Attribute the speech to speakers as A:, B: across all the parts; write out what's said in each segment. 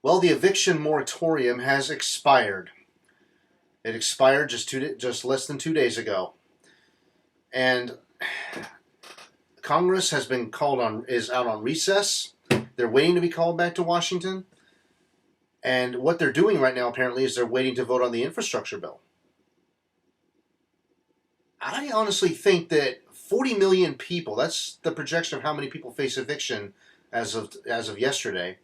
A: Well, the eviction moratorium has expired. It expired just less than 2 days ago, and Congress has been is out on recess. They're waiting to be called back to Washington, and what they're doing right now apparently is they're waiting to vote on the infrastructure bill. I honestly think that 40 million people—that's the projection of how many people face eviction as of yesterday.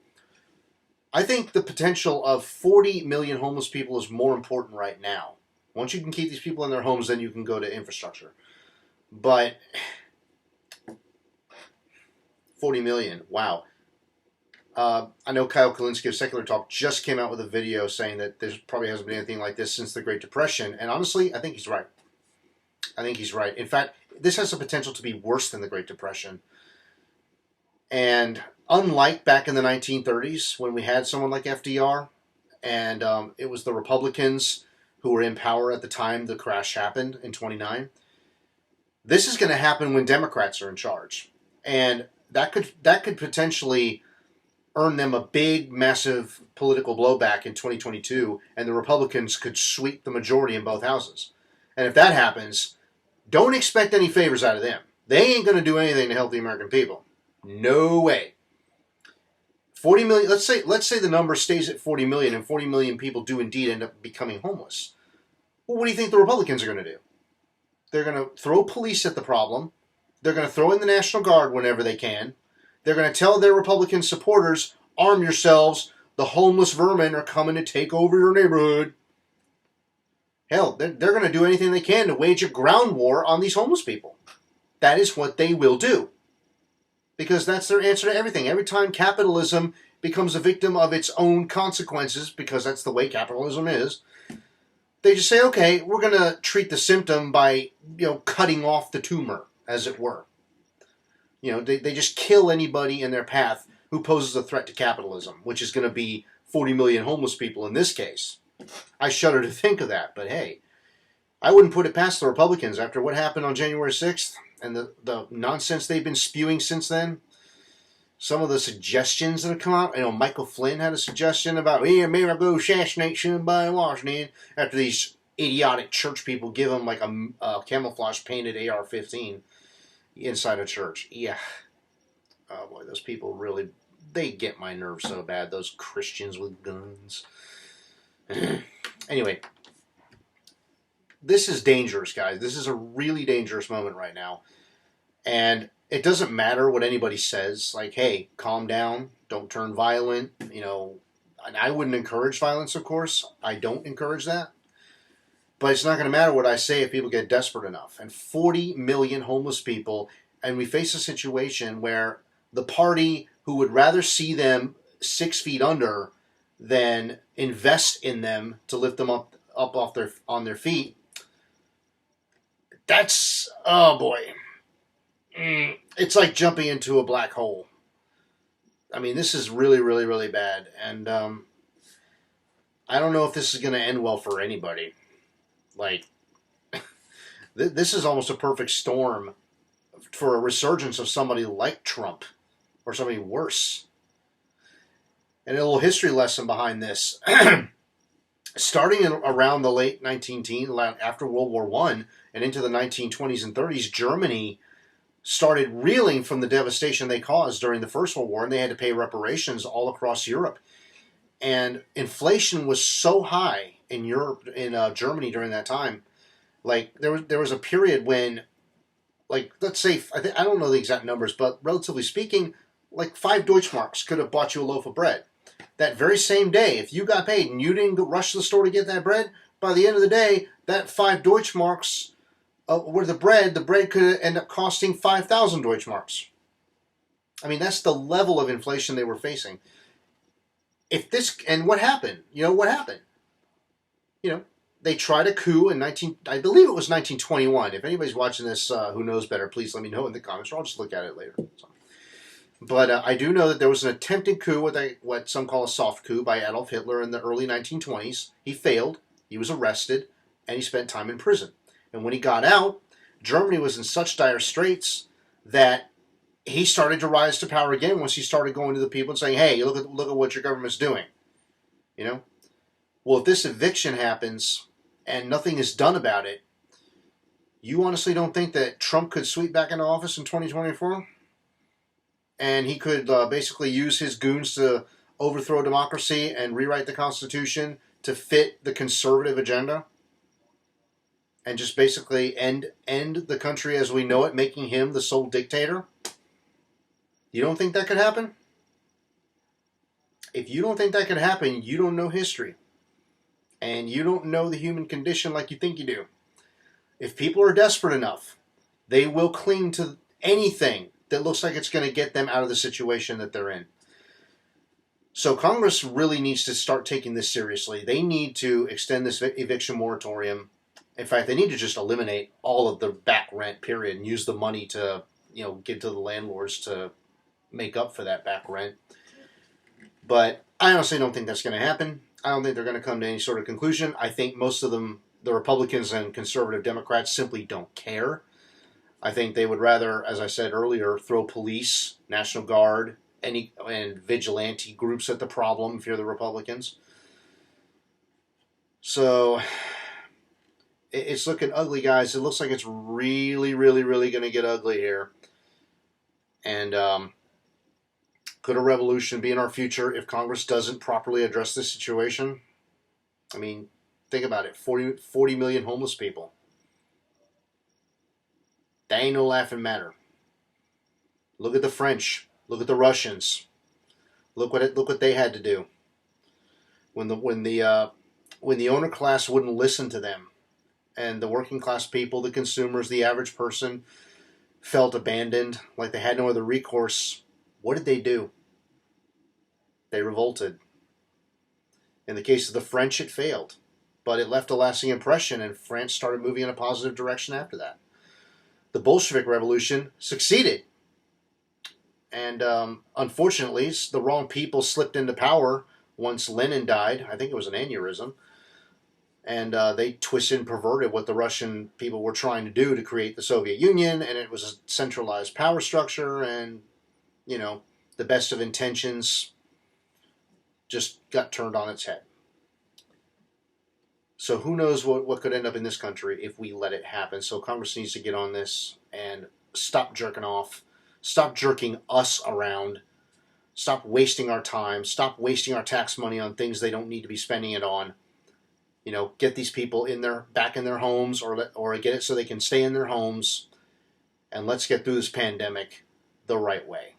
A: I think the potential of 40 million homeless people is more important right now. Once you can keep these people in their homes, then you can go to infrastructure. But 40 million, wow. I know Kyle Kalinske of Secular Talk just came out with a video saying that there probably hasn't been anything like this since the Great Depression. And honestly, I think he's right. I think he's right. In fact, this has the potential to be worse than the Great Depression. And unlike back in the 1930s when we had someone like FDR, and it was the Republicans who were in power at the time the crash happened in 29, this is going to happen when Democrats are in charge. And that could potentially earn them a big, massive political blowback in 2022, and the Republicans could sweep the majority in both houses. And if that happens, don't expect any favors out of them. They ain't going to do anything to help the American people. No way. 40 million, let's say the number stays at 40 million and 40 million people do indeed end up becoming homeless. Well, what do you think the Republicans are going to do? They're going to throw police at the problem. They're going to throw in the National Guard whenever they can. They're going to tell their Republican supporters, arm yourselves, the homeless vermin are coming to take over your neighborhood. Hell, they're going to do anything they can to wage a ground war on these homeless people. That is what they will do. Because that's their answer to everything. Every time capitalism becomes a victim of its own consequences, because that's the way capitalism is, they just say, okay, we're going to treat the symptom by, cutting off the tumor, as it were. They just kill anybody in their path who poses a threat to capitalism, which is going to be 40 million homeless people in this case. I shudder to think of that, but hey, I wouldn't put it past the Republicans after what happened on January 6th. And the nonsense they've been spewing since then. Some of the suggestions that have come out. Michael Flynn had a suggestion about, maybe I'll go assassinate somebody in Washington. After these idiotic church people give him like a camouflage painted AR-15 inside a church. Yeah. Oh boy, those people really, they get my nerves so bad. Those Christians with guns. Anyway. This is dangerous, guys. This is a really dangerous moment right now. And it doesn't matter what anybody says. Like, hey, calm down. Don't turn violent. And I wouldn't encourage violence, of course. I don't encourage that. But it's not going to matter what I say if people get desperate enough. And 40 million homeless people. And we face a situation where the party who would rather see them 6 feet under than invest in them to lift them up on their feet. That's, oh boy, it's like jumping into a black hole. I mean, this is really, really, really bad. And I don't know if this is going to end well for anybody. Like, this is almost a perfect storm for a resurgence of somebody like Trump or somebody worse. And a little history lesson behind this. Starting around the late 1910s, after World War I, and into the 1920s and 30s, Germany started reeling from the devastation they caused during the First World War, and they had to pay reparations all across Europe. And inflation was so high in Europe, in Germany during that time. Like there was a period when, like, let's say, I don't know the exact numbers, but relatively speaking, like 5 Deutschmarks could have bought you a loaf of bread. That very same day, if you got paid and you didn't rush to the store to get that bread, by the end of the day, that 5 Deutschmarks were the bread could end up costing 5,000 Deutschmarks. I mean, that's the level of inflation they were facing. And what happened? What happened? They tried a coup in I believe it was 1921. If anybody's watching this who knows better, please let me know in the comments, or I'll just look at it later. But I do know that there was an attempted coup, what some call a soft coup, by Adolf Hitler in the early 1920s. He failed. He was arrested, and he spent time in prison. And when he got out, Germany was in such dire straits that he started to rise to power again once he started going to the people and saying, hey, look at what your government's doing. You know? Well, if this eviction happens and nothing is done about it, you honestly don't think that Trump could sweep back into office in 2024? And he could basically use his goons to overthrow democracy and rewrite the Constitution to fit the conservative agenda? And just basically end the country as we know it, making him the sole dictator? You don't think that could happen? If you don't think that could happen, you don't know history. And you don't know the human condition like you think you do. If people are desperate enough, they will cling to anything that looks like it's going to get them out of the situation that they're in. So Congress really needs to start taking this seriously. They need to extend this eviction moratorium. In fact, they need to just eliminate all of the back rent, period, and use the money to, give to the landlords to make up for that back rent. But I honestly don't think that's going to happen. I don't think they're going to come to any sort of conclusion. I think most of them, the Republicans and conservative Democrats, simply don't care. I think they would rather, as I said earlier, throw police, National Guard, and vigilante groups at the problem if you're the Republicans. So it's looking ugly, guys. It looks like it's really, really, really going to get ugly here. And could a revolution be in our future if Congress doesn't properly address this situation? I mean, think about it. 40 million homeless people. That ain't no laughing matter. Look at the French. Look at the Russians. Look what they had to do. When the owner class wouldn't listen to them, and the working class people, the consumers, the average person felt abandoned, like they had no other recourse. What did they do? They revolted. In the case of the French, it failed, but it left a lasting impression, and France started moving in a positive direction after that. The Bolshevik Revolution succeeded. And unfortunately, the wrong people slipped into power once Lenin died. I think it was an aneurysm. And they twisted and perverted what the Russian people were trying to do to create the Soviet Union. And it was a centralized power structure. And, the best of intentions just got turned on its head. So who knows what could end up in this country if we let it happen. So Congress needs to get on this and stop jerking off. Stop jerking us around. Stop wasting our time. Stop wasting our tax money on things they don't need to be spending it on. Get these people back in their homes, or get it so they can stay in their homes. And let's get through this pandemic the right way.